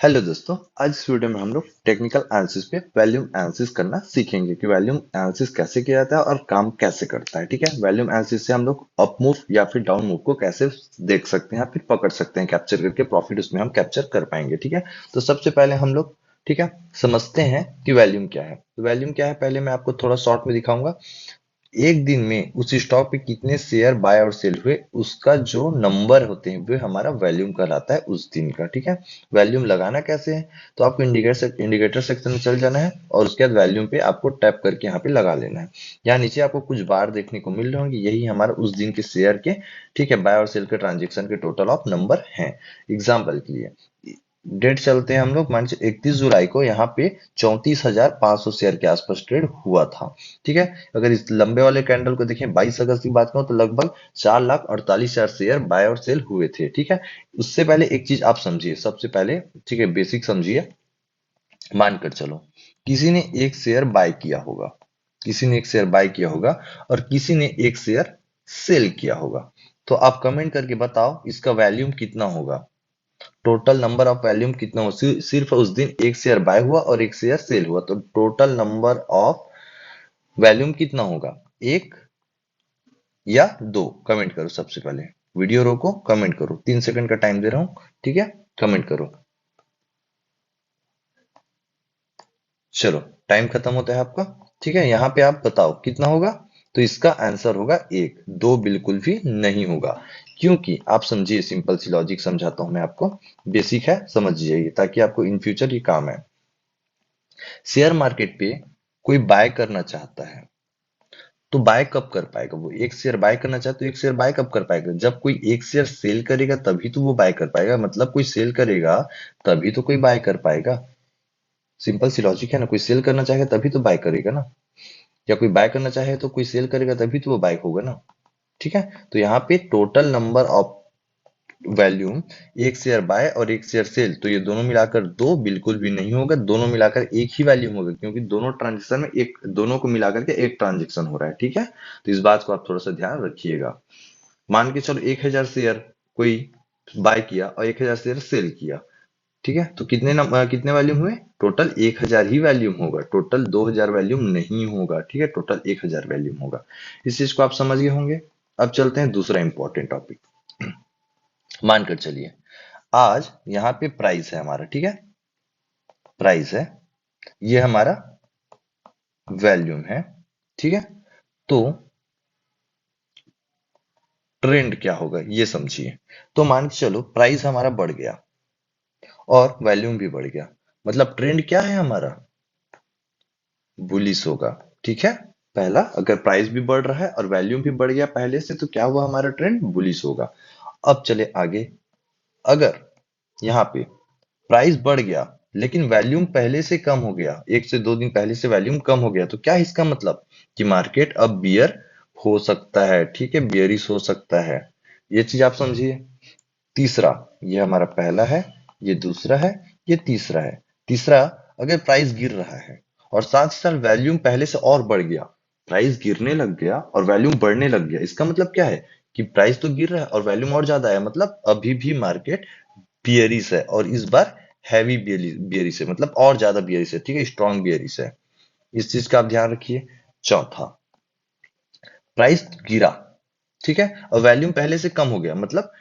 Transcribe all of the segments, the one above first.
Hello दोस्तों, आज इस वीडियो में हम लोग टेक्निकल एनालिसिस पे वॉल्यूम एनालिसिस करना सीखेंगे कि वॉल्यूम एनालिसिस कैसे किया जाता है और काम कैसे करता है। ठीक है, वॉल्यूम एनालिसिस से हम लोग अप मूव या फिर डाउन मूव को कैसे देख सकते हैं या फिर पकड़ सकते हैं, कैप्चर करके प्रॉफिट उसमें हम कैप्चर कर पाएंगे। ठीक है, तो सबसे पहले हम लोग, ठीक है, समझते हैं कि वॉल्यूम क्या है। तो वॉल्यूम क्या है, पहले मैं आपको थोड़ा शॉर्ट में दिखाऊंगा। एक दिन में उस स्टॉक पे कितने शेयर बाय और सेल हुए, उसका जो नंबर होते हैं वो हमारा वॉल्यूम कहलाता है उस दिन का। ठीक है, वॉल्यूम लगाना कैसे है, तो आपको इंडिकेटर सेक्शन में चल जाना है और उसके बाद वॉल्यूम पे आपको टैप करके यहाँ पे लगा लेना है। यहाँ नीचे आपको कुछ बार देखने को मिल रहे होंगे, यही हमारा उस दिन के शेयर के, ठीक है, बाय और सेल के ट्रांजेक्शन के टोटल ऑफ नंबर हैं। एग्जाम्पल के लिए डेट चलते हैं हम लोग, मान लीजिए 31 जुलाई को यहाँ पे 34,500 शेयर के आसपास ट्रेड हुआ था। ठीक है, अगर इस लंबे वाले कैंडल को देखें 22 अगस्त की बात करूं तो लगभग 4,48,000 शेयर बाय और सेल हुए थे। ठीक है, उससे पहले एक चीज आप समझिए, सबसे पहले, ठीक है, बेसिक समझिए। मानकर चलो किसी ने एक शेयर बाय किया होगा, किसी ने एक शेयर बाय किया होगा और किसी ने एक शेयर सेल किया होगा। तो आप कमेंट करके बताओ इसका वैल्यूम कितना होगा, टोटल नंबर ऑफ वैल्यूम कितना हो। सिर्फ उस दिन एक शेयर बाय हुआ और एक शेयर सेल हुआ, तो टोटल नंबर ऑफ वैल्यूम कितना होगा, एक या दो? कमेंट करो सबसे पहले। वीडियो रोको, कमेंट करो, 3 सेकंड का टाइम दे रहा हूं। ठीक है, कमेंट करो। चलो, टाइम खत्म होता है आपका। ठीक है, यहां पे आप बताओ कितना होगा। तो इसका आंसर होगा एक, दो बिल्कुल भी नहीं होगा। क्योंकि आप समझिए, सिंपल सी लॉजिक समझाता हूं मैं आपको, बेसिक है, समझ जाइए ताकि आपको इन फ्यूचर ये काम है। शेयर मार्केट पे कोई बाय करना चाहता है तो बाय कब कर पाएगा? वो एक शेयर बाय करना चाहे तो एक शेयर बाय कब कर पाएगा? जब कोई एक शेयर सेल करेगा तभी तो वो बाय कर पाएगा। मतलब कोई सेल करेगा तभी तो कोई बाय कर पाएगा। सिंपल सी लॉजिक है ना, कोई सेल करना चाहेगा तभी तो बाय करेगा ना, या कोई बाय करना चाहे तो कोई सेल करेगा तभी तो वो बाय होगा ना। ठीक है, तो यहाँ पे टोटल नंबर ऑफ वैल्यूम, एक शेयर बाय और एक शेयर सेल, तो ये दोनों मिलाकर दो बिल्कुल भी नहीं होगा, दोनों मिलाकर एक ही वैल्यूम होगा, क्योंकि दोनों ट्रांजेक्शन में एक, दोनों को मिलाकर के एक ट्रांजेक्शन हो रहा है। ठीक है, तो इस बात को आप थोड़ा सा ध्यान रखिएगा। मान के चलो 1,000 शेयर कोई बाय किया और 1,000 शेयर सेल किया। ठीक है, तो कितने वैल्यूम हुए? टोटल 1,000 ही वैल्यूम होगा, टोटल 2,000 वैल्यूम नहीं होगा। ठीक है, टोटल 1,000 वैल्यूम होगा। इस चीज को आप समझ गए होंगे। अब चलते हैं दूसरा इंपॉर्टेंट टॉपिक। मानकर चलिए आज यहाँ पे प्राइस है हमारा, ठीक है, प्राइस है, ये हमारा वैल्यूम है। ठीक है, तो ट्रेंड क्या होगा ये समझिए। तो मान के चलो प्राइस हमारा बढ़ गया और वैल्यूम भी बढ़ गया, मतलब ट्रेंड क्या है हमारा? बुलिश होगा। ठीक है, पहला, अगर प्राइस भी बढ़ रहा है और वैल्यूम भी बढ़ गया पहले से, तो क्या हुआ? हमारा ट्रेंड बुलिश होगा। अब चले आगे, अगर यहाँ पे प्राइस बढ़ गया लेकिन वैल्यूम पहले से कम हो गया, 1 से 2 दिन पहले से वैल्यूम कम हो गया, तो क्या इसका मतलब कि मार्केट अब बियर हो सकता है। ठीक है, बियरिश हो सकता है, ये चीज आप समझिए। तीसरा, ये हमारा पहला है, ये दूसरा है, ये तीसरा है। तीसरा, अगर प्राइस गिर रहा है और साथ ही साथ वैल्यूम पहले से और बढ़ गया, प्राइस गिरने लग गया और वैल्यूम बढ़ने लग गया, इसका मतलब क्या है कि प्राइस तो गिर रहा है और वैल्यूम और ज्यादा है, मतलब अभी भी मार्केट बियरिश है और इस बार हैवी बियरिश है, मतलब और ज्यादा बियरिश है। ठीक है, स्ट्रॉन्ग बियरिश है, इस चीज का आप ध्यान रखिए। चौथा, प्राइस गिरा, ठीक है, और वैल्यूम पहले से कम हो गया, मतलब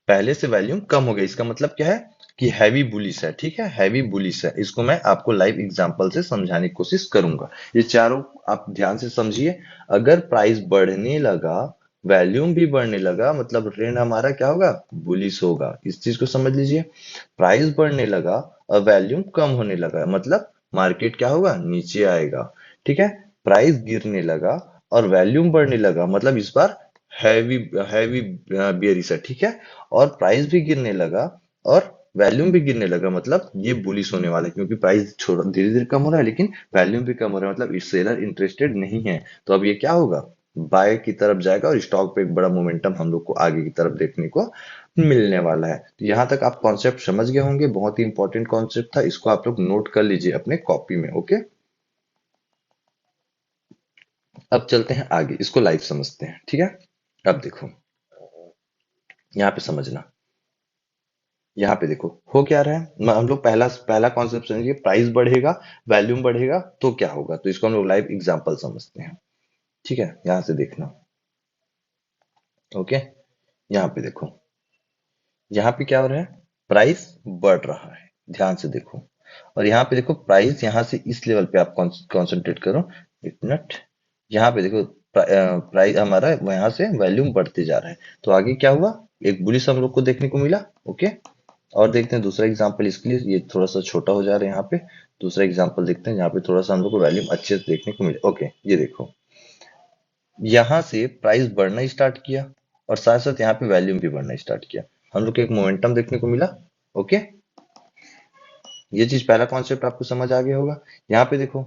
पहले से वैल्यूम कम हो गया, इसका मतलब क्या है कि हैवी बुलिश है। ठीक है, हैवी बुलिश है, इसको मैं आपको लाइव एग्जांपल से समझाने की कोशिश करूंगा। ये चारों आप ध्यान से समझिए। अगर प्राइस बढ़ने लगा, वैल्यूम भी बढ़ने लगा, मतलब ट्रेंड हमारा क्या होगा? बुलिश होगा। इस चीज को समझ लीजिए। प्राइस बढ़ने लगा और वैल्यूम कम होने लगा, मतलब मार्केट क्या होगा? नीचे आएगा। ठीक है, प्राइस गिरने लगा और वैल्यूम बढ़ने लगा, मतलब इस बार हैवी हैवी बियरिश है। ठीक है, और प्राइस भी गिरने लगा और वैल्यूम भी गिरने लगा, मतलब ये बुलिश होने वाला है, क्योंकि प्राइस छोड़ धीरे धीरे कम हो रहा है लेकिन वैल्यूम भी कम हो रहा है, मतलब इस सेलर इंटरेस्टेड नहीं है। तो अब ये क्या होगा? बाय की तरफ जाएगा और स्टॉक पे एक बड़ा मोमेंटम हम लोग को आगे की तरफ देखने को मिलने वाला है। तो यहाँ तक आप कॉन्सेप्ट समझ गए होंगे, बहुत ही इंपॉर्टेंट कॉन्सेप्ट था, इसको आप लोग नोट कर लीजिए अपने कॉपी में। ओके, अब चलते हैं आगे, इसको लाइव समझते हैं। ठीक है, अब देखो, यहाँ पे समझना। यहाँ पे देखो हो क्या रहा है, हम लोग पहला पहला कॉन्सेप्ट समझिए, प्राइस बढ़ेगा, वैल्यूम बढ़ेगा तो क्या होगा, तो इसको हम लोग लाइव एग्जांपल समझते हैं। ठीक है, यहाँ से देखना। ओके, यहाँ पे देखो, यहाँ पे क्या हो रहा है, प्राइस बढ़ रहा है, ध्यान से देखो। और यहाँ पे देखो प्राइस, यहाँ से इस लेवल पे आप कॉन्सेंट्रेट करो। एक मिनट, यहाँ पे देखो प्राइस हमारा यहाँ से वैल्यूम बढ़ते जा रहा है, तो आगे क्या हुआ, एक बुलिश हम लोग को देखने को मिला। ओके, और देखते हैं दूसरा एग्जांपल, इसके लिए ये थोड़ा सा छोटा हो जा रहा है यहाँ पे। दूसरा एग्जांपल देखते हैं जहाँ पे थोड़ा सा हम लोग को वैल्यूम अच्छे से देखने को मिले। ओके, ये देखो, यहाँ से प्राइस बढ़ना स्टार्ट किया और साथ साथ यहाँ पे वैल्यूम भी बढ़ना स्टार्ट किया, हम लोग को एक मोमेंटम देखने को मिला। ओके, ये चीज पहला कॉन्सेप्ट आपको समझ आ गया होगा। यहाँ पे देखो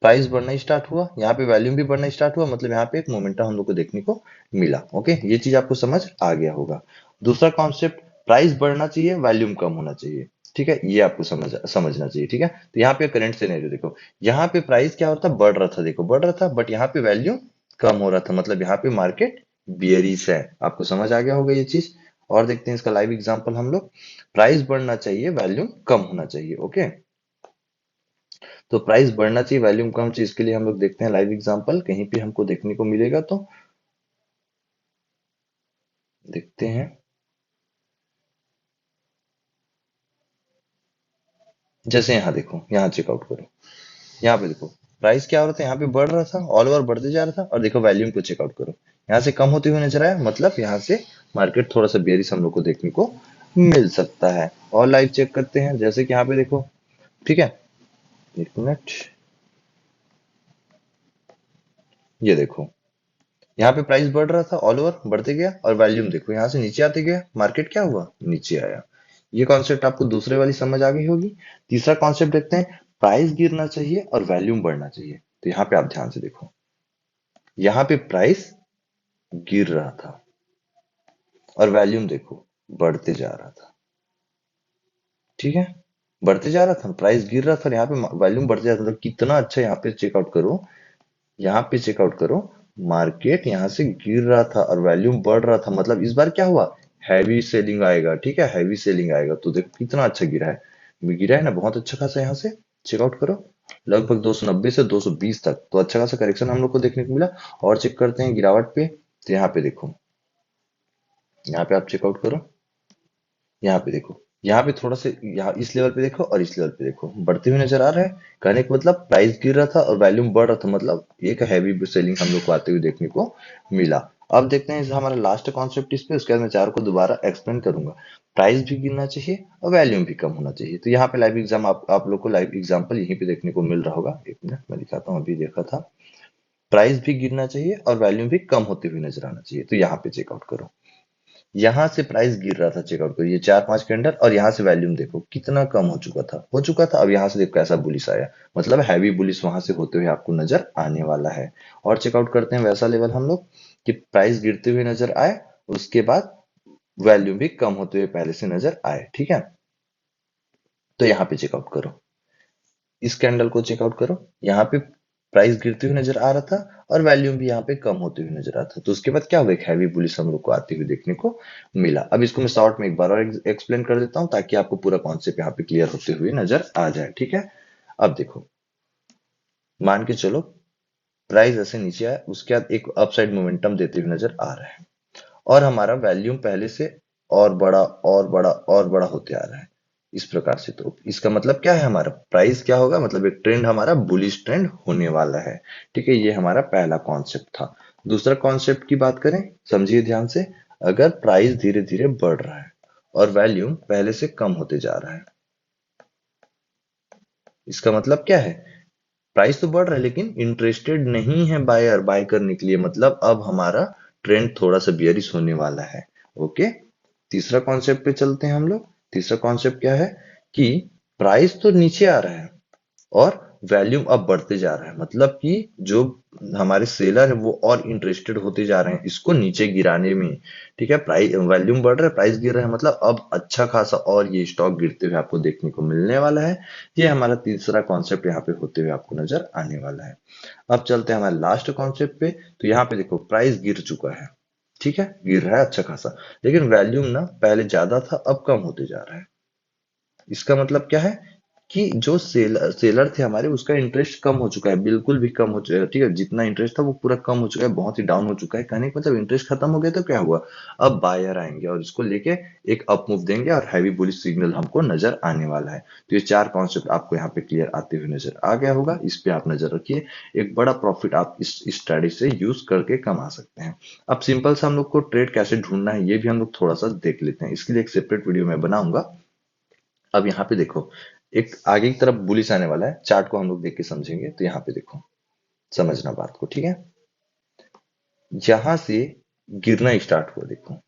प्राइस बढ़ना स्टार्ट हुआ, यहाँ पे वैल्यूम भी बढ़ना स्टार्ट हुआ, मतलब यहाँ पे एक मोमेंटम हम लोग को देखने को मिला। ओके, ये चीज आपको समझ आ गया होगा। दूसरा कॉन्सेप्ट, प्राइस बढ़ना चाहिए, वैल्यूम कम होना चाहिए। ठीक है, ये आपको समझना चाहिए। ठीक है, तो यहाँ पे करंट सिनेरियो देखो, यहाँ पे प्राइस क्या होता है, बढ़ रहा था, देखो बढ़ रहा था, बट यहाँ पे वैल्यूम कम हो रहा था, मतलब यहाँ पे मार्केट बियरिश है। आपको समझ आ गया होगा ये चीज। और देखते हैं इसका लाइव एग्जांपल हम लोग, प्राइस बढ़ना चाहिए, वैल्यूम कम होना चाहिए। ओके, तो प्राइस बढ़ना चाहिए, वैल्यूम कम चाहिए, इसके लिए हम लोग देखते हैं लाइव एग्जांपल, कहीं पे हमको देखने को मिलेगा तो देखते हैं। जैसे यहाँ देखो, यहाँ चेकआउट करो, यहाँ पे देखो प्राइस क्या हो रहा था, यहाँ पे बढ़ रहा था, ऑल ओवर बढ़ते जा रहा था, और देखो वैल्यूम को चेकआउट करो, यहाँ से कम होते हुए नजर आया, मतलब यहाँ से मार्केट थोड़ा सा बेरिश हम लोग को देखने को मिल सकता है। और लाइव चेक करते हैं, जैसे कि यहाँ पे देखो। ठीक है, एक मिनट, ये देखो यहाँ पे प्राइस बढ़ रहा था, ऑल ओवर बढ़ते गया, और वॉल्यूम देखो यहाँ से नीचे आते गया, मार्केट क्या हुआ, नीचे आया। ये कॉन्सेप्ट आपको दूसरे वाली समझ आ गई होगी। तीसरा कॉन्सेप्ट देखते हैं, प्राइस गिरना चाहिए और वॉल्यूम बढ़ना चाहिए, तो यहाँ पे आप ध्यान से देखो, यहाँ पे प्राइस गिर रहा था और वॉल्यूम देखो बढ़ते जा रहा था। ठीक है, बढ़ते जा रहा था, प्राइस गिर रहा था और यहाँ पे वॉल्यूम बढ़ते जा रहा था, तो कितना अच्छा, यहाँ पे चेकआउट करो, यहाँ पे चेकआउट करो, मार्केट यहाँ से गिर रहा था और वॉल्यूम बढ़ रहा था, मतलब इस बार क्या हुआ, हैवी सेलिंग आएगा। ठीक है, हैवी सेलिंग आएगा, तो देखो कितना अच्छा गिरा है, गिरा है ना बहुत अच्छा खासा, यहाँ से चेकआउट करो, लगभग 290 से 220 तक, तो अच्छा खासा करेक्शन हम लोग को देखने को मिला। और चेक करते हैं गिरावट पे, तो यहाँ पे देखो, यहाँ पे आप चेकआउट करो, यहाँ पे देखो, यहाँ पे थोड़ा सा, यहाँ इस लेवल पे देखो और इस लेवल पे देखो, बढ़ते हुए नजर आ रहा है, कहने का मतलब प्राइस गिर रहा था और वॉल्यूम बढ़ रहा था, मतलब एक हैवी सेलिंग हम लोग को आते हुए देखने को मिला। अब देखते हैं हमारा लास्ट कॉन्सेप्ट इस पे, उसके बाद मैं चार को दोबारा एक्सप्लेन करूंगा। प्राइस भी गिरना चाहिए और वैल्यूम भी कम होना चाहिए, तो यहाँ पे लाइव एग्जाम आप लोग को लाइव एग्जाम्पल यहीं पे देखने को मिल रहा होगा। एक मिनट मैं दिखाता हूँ, अभी देखा था, प्राइस भी गिरना चाहिए और वैल्यूम भी कम होते हुए नजर आना चाहिए, तो यहाँ पे चेकआउट करो, यहाँ से प्राइस गिर रहा था, चेकआउट करिए चार पांच कैंडल, और यहाँ से वैल्यूम देखो कितना कम हो चुका था, अब यहाँ से देखो कैसा बुलिश आया, मतलब हैवी बुलिश वहां से होते हुए आपको नजर आने वाला है। और चेकआउट करते हैं वैसा लेवल हम लोग, कि प्राइस गिरते हुए नजर आए, उसके बाद वैल्यूम भी कम होते हुए पहले से नजर आए। ठीक है, तो यहाँ पे चेकआउट करो, इस कैंडल को चेकआउट करो, यहाँ पे प्राइस गिरते हुए नजर आ रहा था और वैल्यूम भी यहाँ पे कम होते हुए नजर आता था, तो उसके बाद क्या हुआ, एक हैवी बुलिश हम लोग को आते हुए देखने को मिला। अब इसको मैं शॉर्ट में एक बार और एक्सप्लेन कर देता हूँ, ताकि आपको पूरा कॉन्सेप्ट यहाँ पे क्लियर होते हुए नजर आ जाए। ठीक है, अब देखो, मान के चलो प्राइस ऐसे नीचे आया, उसके बाद एक अपसाइड मोमेंटम देते हुए नजर आ रहा है, और हमारा वैल्यूम पहले से और बड़ा और बड़ा और बड़ा होते आ रहा है, इस प्रकार से, तो इसका मतलब क्या है, हमारा प्राइस क्या होगा, मतलब एक ट्रेंड हमारा बुलिश ट्रेंड होने वाला है। ठीक है, ये हमारा पहला कॉन्सेप्ट था। दूसरा कॉन्सेप्ट की बात करें, समझिए ध्यान से, अगर प्राइस धीरे धीरे बढ़ रहा है और वैल्यूम पहले से कम होते जा रहा है, इसका मतलब क्या है, प्राइस तो बढ़ रहा है लेकिन इंटरेस्टेड नहीं है बायर बाय करने के लिए, मतलब अब हमारा ट्रेंड थोड़ा सा बियरिश होने वाला है। ओके, तीसरा कॉन्सेप्ट पे चलते हैं हम लोग। तीसरा कॉन्सेप्ट क्या है, कि प्राइस तो नीचे आ रहा है और वैल्यूम अब बढ़ते जा रहा है, मतलब कि जो हमारे सेलर है वो और इंटरेस्टेड होते जा रहे हैं इसको नीचे गिराने में। ठीक है, प्राइस वैल्यूम बढ़ रहा है, प्राइस गिर रहा है, मतलब अब अच्छा खासा और ये स्टॉक गिरते हुए आपको देखने को मिलने वाला है। ये हमारा तीसरा कॉन्सेप्ट यहाँ पे होते हुए आपको नजर आने वाला है। अब चलते हैं हमारे लास्ट कॉन्सेप्ट पे, तो यहाँ पे देखो प्राइस गिर चुका है। ठीक है, गिर रहा है अच्छा खासा, लेकिन वैल्यूम ना पहले ज्यादा था अब कम होते जा रहा है। इसका मतलब क्या है कि जो सेलर थे हमारे, उसका इंटरेस्ट कम हो चुका है, बिल्कुल भी कम हो चुका है। ठीक है, जितना इंटरेस्ट था वो पूरा कम हो चुका है, बहुत ही डाउन हो चुका है। कहने का मतलब इंटरेस्ट खत्म हो गया तो क्या हुआ, अब बायर आएंगे और इसको लेके एक अप मूव देंगे और हैवी बुलिश सिग्नल हमको नजर आने वाला है। तो ये चार कॉन्सेप्ट आपको यहाँ पे क्लियर आते हुए नजर आ गया होगा, इस पे आप नजर रखिए। एक बड़ा प्रॉफिट आप इस स्ट्रेटेजी से यूज करके कमा सकते हैं। अब सिंपल से हम लोग को ट्रेड कैसे ढूंढना है ये भी हम लोग थोड़ा सा देख लेते हैं, इसके लिए एक सेपरेट वीडियो मैं बनाऊंगा। अब यहाँ पे देखो, एक आगे की तरफ बुलिश आने वाला है, चार्ट को हम लोग देख के समझेंगे। तो यहाँ पे देखो, समझना बात को, ठीक है। यहां से गिरना स्टार्ट हुआ देखो,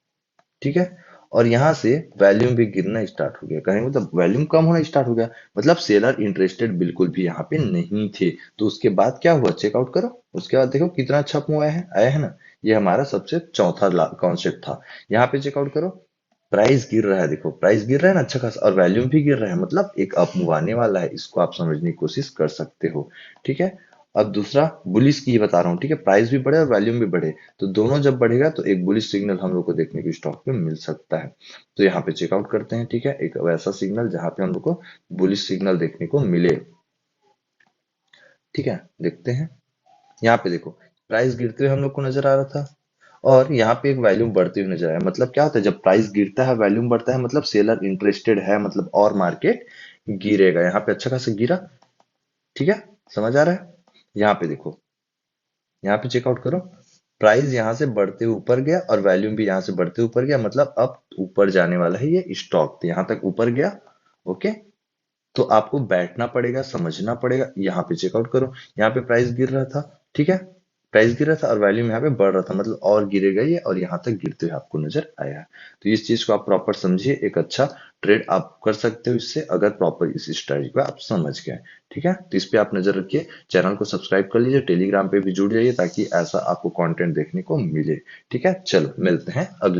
ठीक है। और यहां से वैल्यूम भी गिरना स्टार्ट हो गया, कहेंगे मतलब वैल्यूम कम होना स्टार्ट हो गया, मतलब सेलर इंटरेस्टेड बिल्कुल भी यहाँ पे नहीं थे। तो उसके बाद क्या हुआ, चेकआउट करो। उसके बाद देखो कितना अच्छा मूव आया है ना। ये हमारा सबसे चौथा कॉन्सेप्ट था। यहाँ पे चेकआउट करो, प्राइस गिर रहा है, देखो प्राइस गिर रहा है ना अच्छा खासा, और वैल्यूम भी गिर रहा है, मतलब एक अप मूव आने वाला है। इसको आप समझने की कोशिश कर सकते हो, ठीक है। अब दूसरा बुलिश की बता रहा हूँ, ठीक है। प्राइस भी बढ़े और वैल्यूम भी बढ़े, तो दोनों जब बढ़ेगा तो एक बुलिश सिग्नल हम लोग को देखने को स्टॉक पे मिल सकता है। तो यहाँ पे चेकआउट करते हैं, ठीक है, एक वैसा सिग्नल जहां पे हम लोग को बुलिश सिग्नल देखने को मिले। ठीक है, देखते हैं। यहाँ पे देखो, प्राइस गिरते हुए हम लोग को नजर आ रहा था, और यहाँ पे एक वैल्यूम बढ़ती हुई नजर आया। मतलब क्या होता है, जब प्राइस गिरता है वैल्यूम बढ़ता है, मतलब सेलर इंटरेस्टेड है, मतलब और मार्केट गिरेगा। यहाँ पे अच्छा खासा गिरा, ठीक है, समझ आ रहा है। यहाँ पे देखो, यहाँ पे चेकआउट करो, प्राइस यहाँ से बढ़ते ऊपर गया और वैल्यूम भी यहाँ से बढ़ते ऊपर गया, मतलब अब ऊपर जाने वाला है ये स्टॉक। तो यहाँ तक ऊपर गया, ओके। तो आपको बैठना पड़ेगा, समझना पड़ेगा। यहाँ पे चेकआउट करो, यहाँ पे प्राइस गिर रहा था, ठीक है, प्राइस गिर रहा था और वैल्यूम यहाँ पे बढ़ रहा था, मतलब और गिरेगा ये, और यहाँ तक गिरते हुए आपको नजर आया। तो इस चीज को आप प्रॉपर समझिए, एक अच्छा ट्रेड आप कर सकते हो इससे, अगर प्रॉपर इस स्ट्रेटजी को आप समझ गए। ठीक है, तो इस पे आप नजर रखिए, चैनल को सब्सक्राइब कर लीजिए, टेलीग्राम पे भी जुड़ जाइए ताकि ऐसा आपको कंटेंट देखने को मिले। ठीक है, चलो मिलते हैं अगले